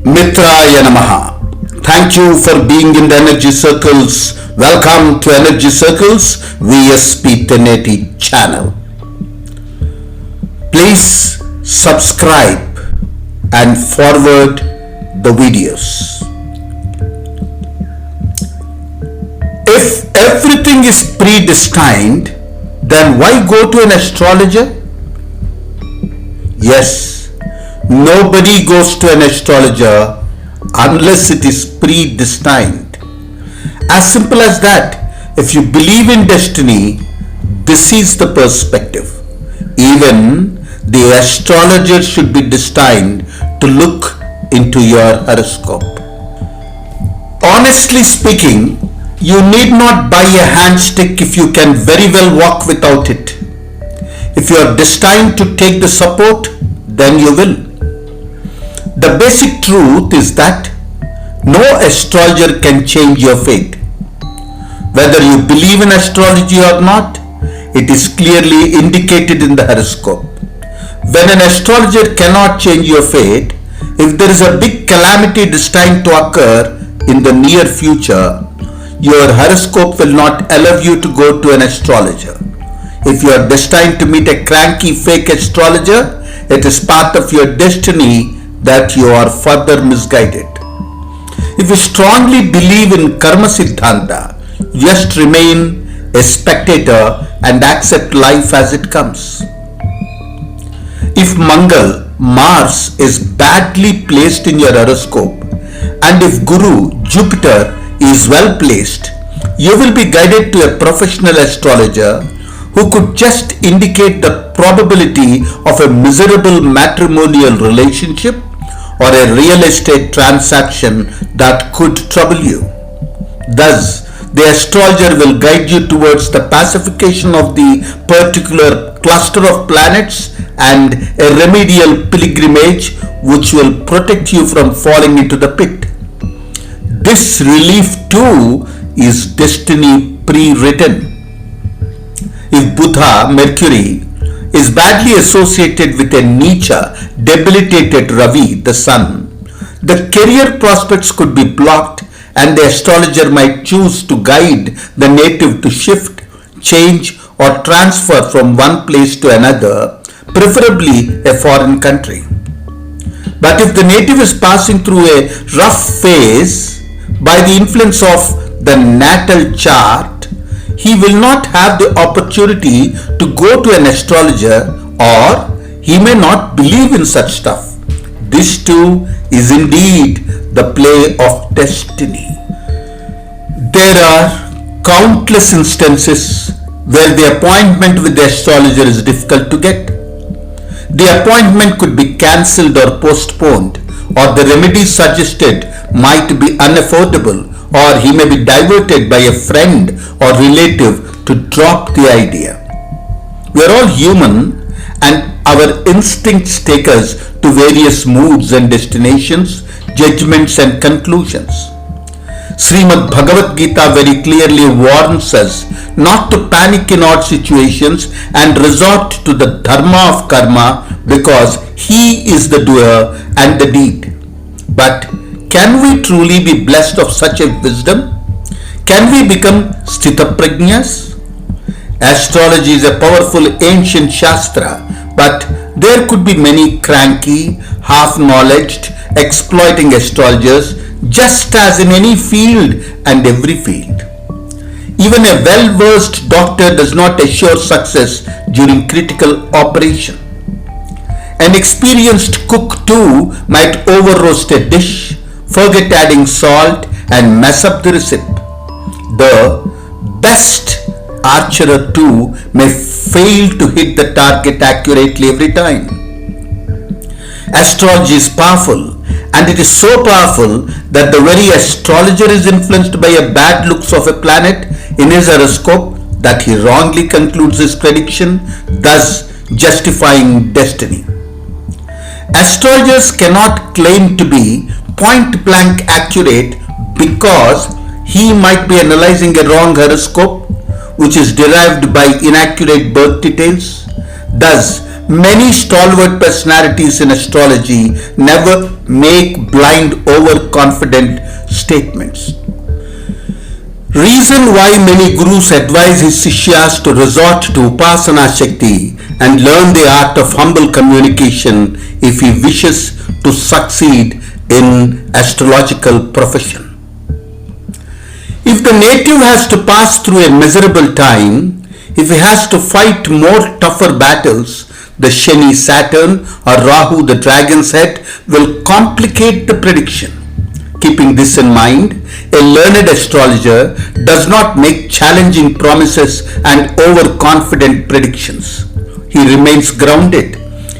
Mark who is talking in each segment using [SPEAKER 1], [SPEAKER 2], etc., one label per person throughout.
[SPEAKER 1] Mitraaya namaha. Thank you for being in the energy circles. Welcome to Energy Circles VSPTenneti channel. Please subscribe and forward the videos. If everything is predestined, then why go to an astrologer? Yes, nobody goes to an astrologer unless it is predestined. As simple as that. If you believe in destiny, this is the perspective. Even the astrologer should be destined to look into your horoscope. Honestly speaking, you need not buy a hand stick if you can very well walk without it. If you are destined to take the support, then you will. The basic truth is that no astrologer can change your fate. Whether you believe in astrology or not, it is clearly indicated in the horoscope. When an astrologer cannot change your fate, if there is a big calamity destined to occur in the near future, your horoscope will not allow you to go to an astrologer. If you are destined to meet a cranky fake astrologer, it is part of your destiny that you are further misguided. If you strongly believe in karma siddhanta, just remain a spectator and accept life as it comes. If Mars is badly placed in your horoscope, and if Guru, Jupiter, is well placed, you will be guided to a professional astrologer who could just indicate the probability of a miserable matrimonial relationship or a real estate transaction that could trouble you. Thus, the astrologer will guide you towards the pacification of the particular cluster of planets and a remedial pilgrimage which will protect you from falling into the pit. This relief too is destiny pre-written. If Buddha, Mercury, is badly associated with a Nicha, debilitated Ravi, the sun, the career prospects could be blocked and the astrologer might choose to guide the native to shift, change or transfer from one place to another, preferably a foreign country. But if the native is passing through a rough phase, by the influence of the natal chart, he will not have the opportunity to go to an astrologer, or he may not believe in such stuff. This too is indeed the play of destiny. There are countless instances where the appointment with the astrologer is difficult to get. The appointment could be cancelled or postponed, or the remedies suggested might be unaffordable, or he may be diverted by a friend or relative to drop the idea. We are all human and our instincts take us to various moods and destinations, judgments and conclusions. Srimad Bhagavad Gita very clearly warns us not to panic in odd situations and resort to the dharma of karma, because he is the doer and the deed. But can we truly be blessed of such a wisdom? Can we become sthitaprajñas? Astrology is a powerful ancient shastra, but there could be many cranky, half-knowledged, exploiting astrologers, just as in any field and every field. Even a well-versed doctor does not assure success during critical operation. An experienced cook too might over-roast a dish, forget adding salt and mess up the recipe. The best archer too may fail to hit the target accurately every time. Astrology is powerful, and it is so powerful that the very astrologer is influenced by a bad looks of a planet in his horoscope that he wrongly concludes his prediction, thus justifying destiny. Astrologers cannot claim to be point blank accurate because he might be analyzing a wrong horoscope which is derived by inaccurate birth details. Thus, many stalwart personalities in astrology never make blind, overconfident statements. Reason why many gurus advise his sishyas to resort to Upasana Shakti and learn the art of humble communication if he wishes to succeed in astrological profession. If the native has to pass through a miserable time, if he has to fight more tougher battles, the Shani Saturn or Rahu the dragon's head will complicate the prediction. Keeping this in mind, a learned astrologer does not make challenging promises and overconfident predictions. He remains grounded.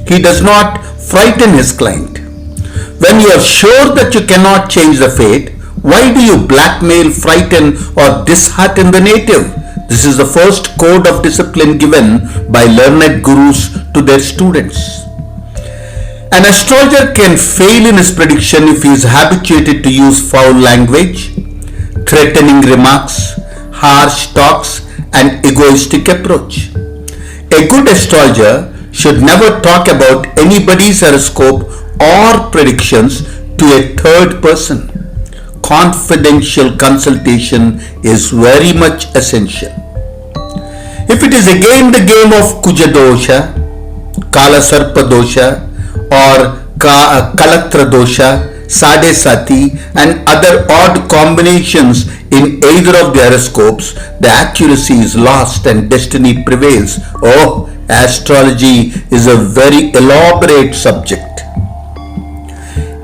[SPEAKER 1] He does not frighten his client. When you are sure that you cannot change the fate, why do you blackmail, frighten or dishearten the native? This is the first code of discipline given by learned gurus to their students. An astrologer can fail in his prediction if he is habituated to use foul language, threatening remarks, harsh talks, and egoistic approach. A good astrologer should never talk about anybody's horoscope or predictions to a third person. Confidential consultation is very much essential. If it is again the game of Kuja dosha, Kala Sarpa dosha, or Kalatra dosha, Sade Sati, and other odd combinations in either of the horoscopes, the accuracy is lost and destiny prevails. Oh, astrology is a very elaborate subject.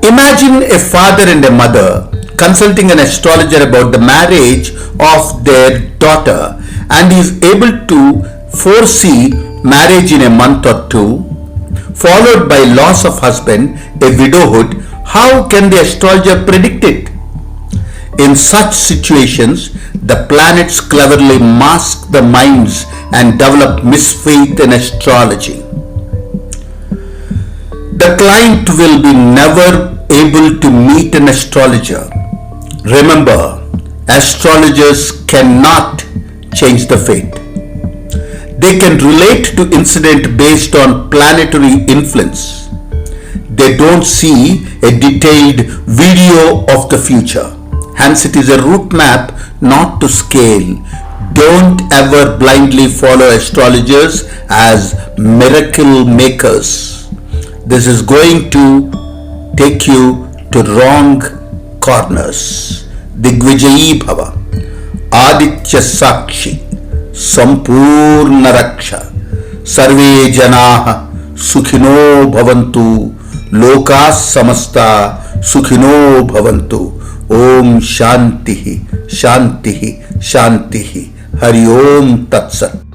[SPEAKER 1] Imagine a father and a mother consulting an astrologer about the marriage of their daughter, and he is able to foresee marriage in a month or two, followed by loss of husband, a widowhood. How can the astrologer predict it? In such situations, the planets cleverly mask the minds and develop misfaith in astrology. The client will be never able to meet an astrologer. Remember, astrologers cannot change the fate. They can relate to incident based on planetary influence. They don't see a detailed video of the future. Hence, it is a route map, not to scale. Don't ever blindly follow astrologers as miracle makers. This is going to take you to wrong corners. Digvijayi Bhava, Aditya Sakshi, Sampurna Raksha, Sarve Janaha, Sukhino Bhavantu, Lokas Samasta, Sukhino Bhavantu. Om Shantihi, Shantihi, Shantihi. Hari Om Tat Sat.